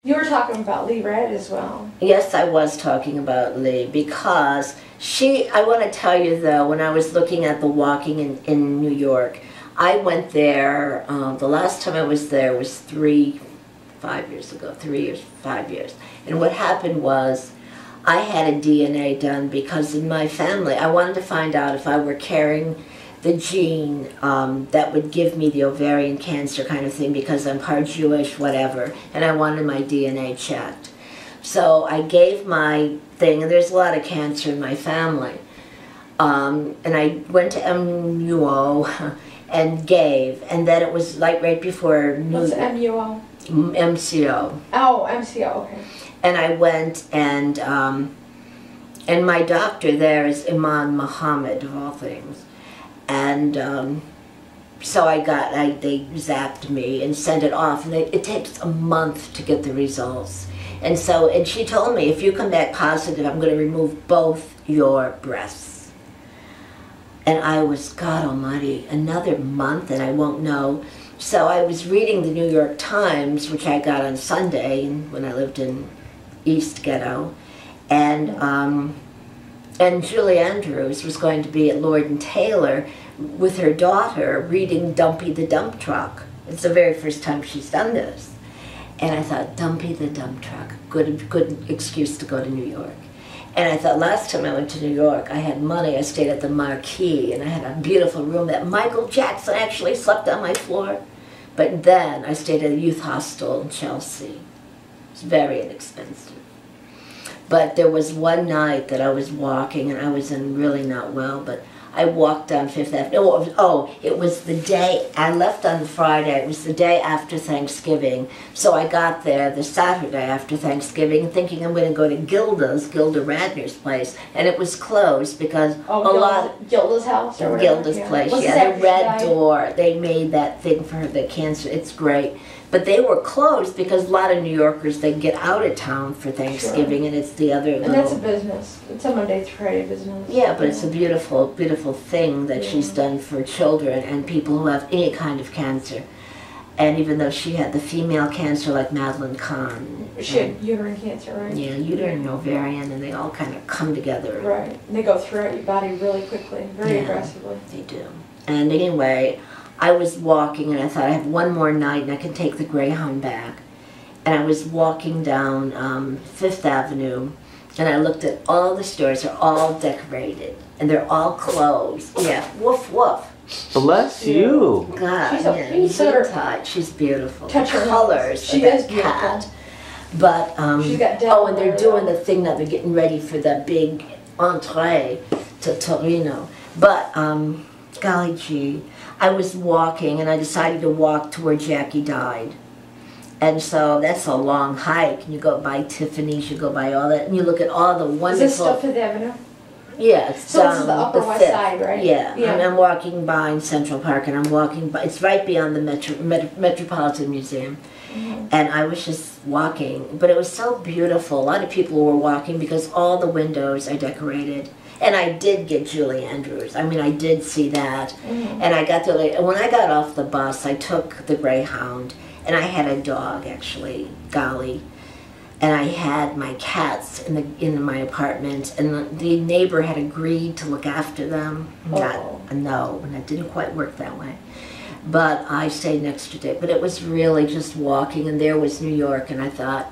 You were talking about Lee Red as well. Yes, I was talking about Lee because I want to tell you though, when I was looking at the walking in New York, I went there, the last time I was there was 5 years ago, 5 years. And what happened was, I had a DNA done because in my family, I wanted to find out if I were carrying the gene that would give me the ovarian cancer kind of thing because I'm part Jewish, whatever, and I wanted my DNA checked. So I gave my thing, and there's a lot of cancer in my family, and I went to MUO and gave, and then it was like right before What's MUO? MCO. Oh, MCO, okay. And I went and my doctor there is Imam Muhammad, of all things. And so they zapped me and sent it off, and it takes a month to get the results. And she told me, if you come back positive, I'm going to remove both your breasts. And I was, God almighty, another month and I won't know. So I was reading the New York Times, which I got on Sunday when I lived in East Ghetto, and Julie Andrews was going to be at Lord & Taylor with her daughter reading Dumpy the Dump Truck. It's the very first time she's done this. And I thought, Dumpy the Dump Truck, good excuse to go to New York. And I thought, last time I went to New York, I had money, I stayed at the Marquis, and I had a beautiful room that Michael Jackson actually slept on my floor. But then I stayed at a youth hostel in Chelsea. It's very inexpensive. But there was one night that I was walking, and I was really not well, but I walked down Fifth Avenue. It was the day, I left on Friday, it was the day after Thanksgiving. So I got there the Saturday after Thanksgiving thinking I'm going to go to Gilda Radner's place. And it was closed because Gilda's house or whatever? Gilda's place, yeah, the red door. They made that thing for the cancer, it's great. But they were closed because a lot of New Yorkers, they get out of town for Thanksgiving, and it's the other And that's a business. It's a Monday through Friday business. Yeah, but it's a beautiful, beautiful thing that she's done for children and people who have any kind of cancer. And even though she had the female cancer like Madeline Kahn. She had uterine cancer, right? Yeah, uterine and ovarian, and they all kind of come together. Right. And they go throughout your body really quickly, very aggressively. They do. And anyway, I was walking and I thought I have one more night and I can take the Greyhound back. And I was walking down Fifth Avenue and I looked at all the stores. They're all decorated and they're all closed. Yeah, woof woof. Bless you. God, she's a so tight. She's beautiful. Touch her colors. She is beautiful. Cat. But she's got and they're doing the thing now. They're getting ready for that big entree to Torino. But golly gee, I was walking and I decided to walk to where Jackie died. And so that's a long hike. And you go by Tiffany's, you go by all that, and you look at all the wonderful... Is this still Fifth Avenue? Yeah, it's so this is the Upper West Side, right? Yeah, I'm walking by in Central Park, and I'm walking by, it's right beyond the Metropolitan Museum. And I was just walking, but it was so beautiful. A lot of people were walking because all the windows are decorated. And I did get Julie Andrews. I mean, I did see that. And I got when I got off the bus, I took the Greyhound, and I had a dog, actually, Golly. And I had my cats in my apartment, and the neighbor had agreed to look after them. No, and it didn't quite work that way. But I stayed next to it. But it was really just walking, and there was New York, and I thought,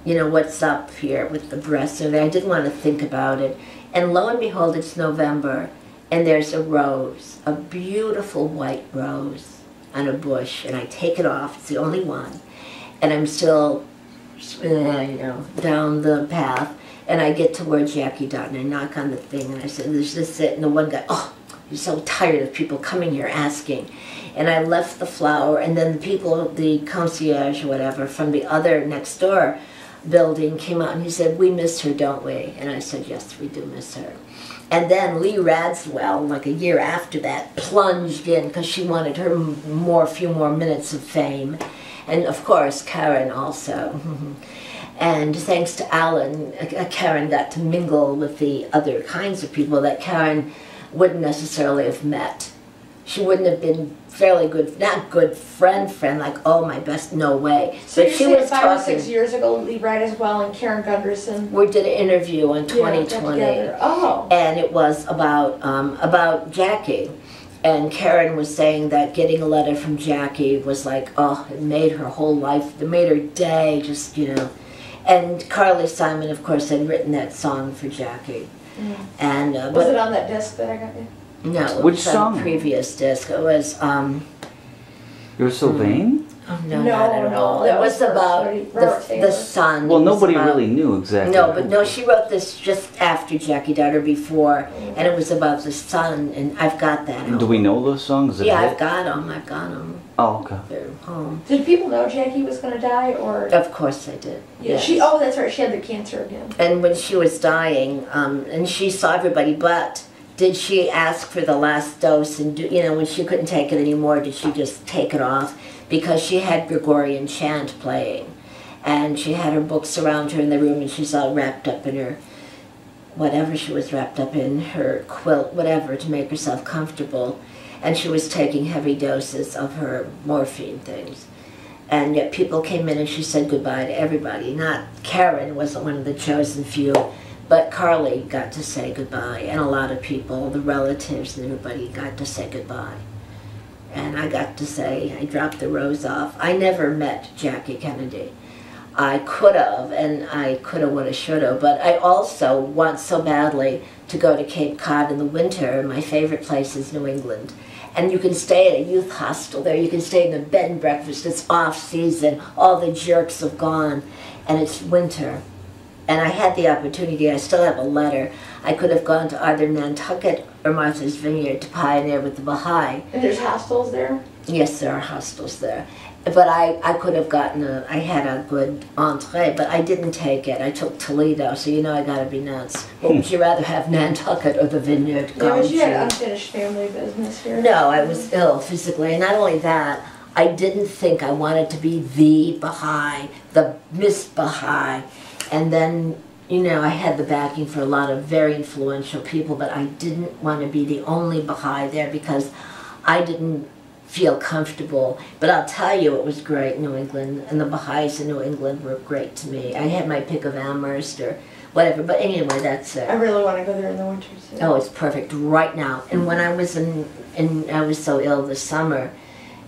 you know, what's up here with the breasts? I didn't want to think about it. And lo and behold, it's November, and there's a rose, a beautiful white rose on a bush, and I take it off. It's the only one. And I'm still, down the path, and I get to where Jackie died, and I knock on the thing, and I said, is this it? And the one guy, oh, you're so tired of people coming here asking. And I left the flower, and then the people, the concierge or whatever, from the other next door building came out, and he said, we miss her, don't we? And I said, yes, we do miss her. And then Lee Radswell, like a year after that, plunged in because she wanted her few more minutes of fame. And of course, Karen also. And thanks to Alan, Karen got to mingle with the other kinds of people that Karen wouldn't necessarily have met. she wouldn't have been fairly good, not good friend, like, oh, my best, no way. So But you're she saying was 5 or talking, 6 years ago, Lee Wright as well, and Karen Gunderson. we did an interview in got 2020. together. Oh. And it was about Jackie. And Karen was saying that getting a letter from Jackie was like, oh, it made her whole life, it made her day, just, you know. And Carly Simon, of course, had written that song for Jackie. And was it on that disc that I got you? No, it Which was on song? a previous disc. It was, You're so vain? oh, no, not at all. It that was was about Robert the Taylor. sun. Well, It was nobody about- really knew exactly. No, but no, she wrote this just after Jackie died or before, and it was about the sun, and I've got that. Do we know those songs? Is it Yeah, a hit? I've got them. Oh, okay. They're home. Did people know Jackie was going to die, or? Of course I did. Yeah. Yes. She. Oh, that's right. She had the cancer again. And when she was dying, and she saw everybody, but did she ask for the last dose? And you know, when she couldn't take it anymore, did she just take it off? Because she had Gregorian chant playing, and she had her books around her in the room, and she's all wrapped up in her, whatever she was wrapped up in, her quilt, whatever, to make herself comfortable. And she was taking heavy doses of her morphine things. And yet people came in and she said goodbye to everybody. Not Karen wasn't one of the chosen few, but Carly got to say goodbye, and a lot of people, the relatives and everybody, got to say goodbye. And I got to say, I dropped the rose off. I never met Jackie Kennedy. I could have, and I could have, would have, should have, but I also want so badly to go to Cape Cod in the winter. My favorite place is New England. And you can stay at a youth hostel there. You can stay in a bed and breakfast. It's off season. All the jerks have gone, and it's winter. And I had the opportunity. I still have a letter. I could have gone to either Nantucket or Martha's Vineyard to pioneer with the Baha'i. And there's hostels there? Yes, there are hostels there. But I could have gotten I had a good entree, but I didn't take it. I took Toledo, so you know I gotta be nuts. What would you rather have, Nantucket or the Vineyard? Yeah, but you had unfinished family business here. No, I was ill physically, and not only that, I didn't think I wanted to be the Baha'i, the Miss Baha'i. And then, you know, I had the backing for a lot of very influential people, but I didn't want to be the only Baha'i there because I didn't feel comfortable. But I'll tell you, it was great in New England, and the Baha'is in New England were great to me. I had my pick of Amherst or whatever, but anyway, that's it. I really want to go there in the winter too. Oh, it's perfect right now. And when I was I was so ill this summer,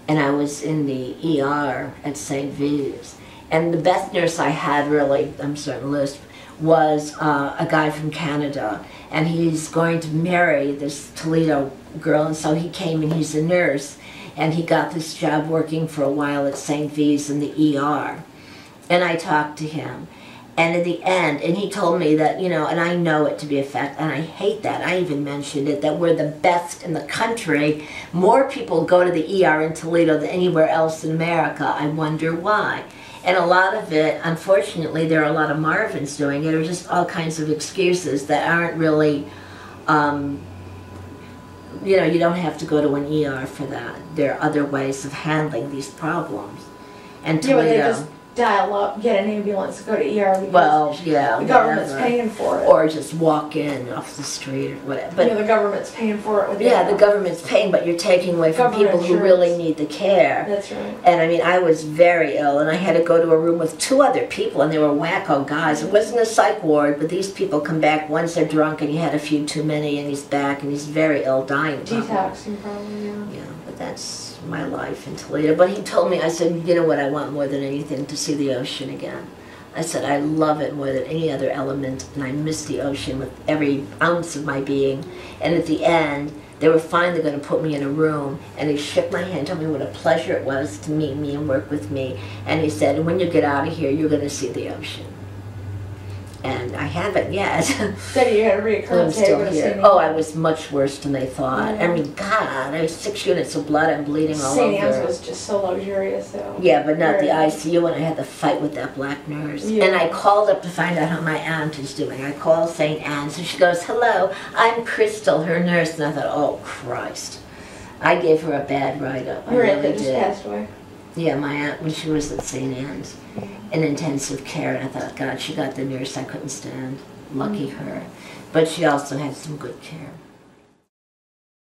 and I was in the ER at St. V's, and the best nurse I had, really, I'm starting to lisp, was a guy from Canada, and he's going to marry this Toledo girl, and so he came and he's a nurse, and he got this job working for a while at St. V's in the ER. And I talked to him, and in the end, and he told me that, you know, and I know it to be a fact, and I hate that, I even mentioned it, that we're the best in the country. More people go to the ER in Toledo than anywhere else in America. I wonder why. And a lot of it, unfortunately, there are a lot of Marvins doing it, or just all kinds of excuses that aren't really, you know, you don't have to go to an ER for that. There are other ways of handling these problems. And Yeah, but they Toledo, just dial up, get an ambulance, go to ER because well, yeah, the government's whatever. paying for it. Or just walk in off the street or whatever. But you know, the government's paying for it with yeah, the government's paying, but you're taking away from Government people who insurance. really need the care. That's right. And I mean, I was very ill, and I had to go to a room with 2 other people, and they were wacko guys. It wasn't a psych ward, but these people come back once they're drunk, and he had a few too many, and he's back, and he's very ill, dying. Detoxing probably, yeah. Yeah, but that's my life in Toledo. But he told me, I said, you know what I want more than anything? To see the ocean again. I said, I love it more than any other element, and I miss the ocean with every ounce of my being. And at the end, they were finally going to put me in a room, and he shook my hand, told me what a pleasure it was to meet me and work with me. And he said, when you get out of here, you're going to see the ocean. And I haven't yet. Said you had a I'm reoccurrence. still here. Oh, I was much worse than they thought. Yeah. I mean, God, I was 6 units of blood. I'm bleeding all St. Anne's over. was just so luxurious, though. Yeah, but not the Very- ICU, and I had to fight with that black nurse. Yeah. And I called up to find out how my aunt is doing. I called St. Anne's, and she goes, hello, I'm Crystal, her nurse. And I thought, oh, Christ. I gave her a bad write-up. I Your aunt really that just did. passed away. Yeah, my aunt, when she was at St. Anne's in intensive care, and I thought, God, she got the nurse I couldn't stand. Lucky her. But she also had some good care.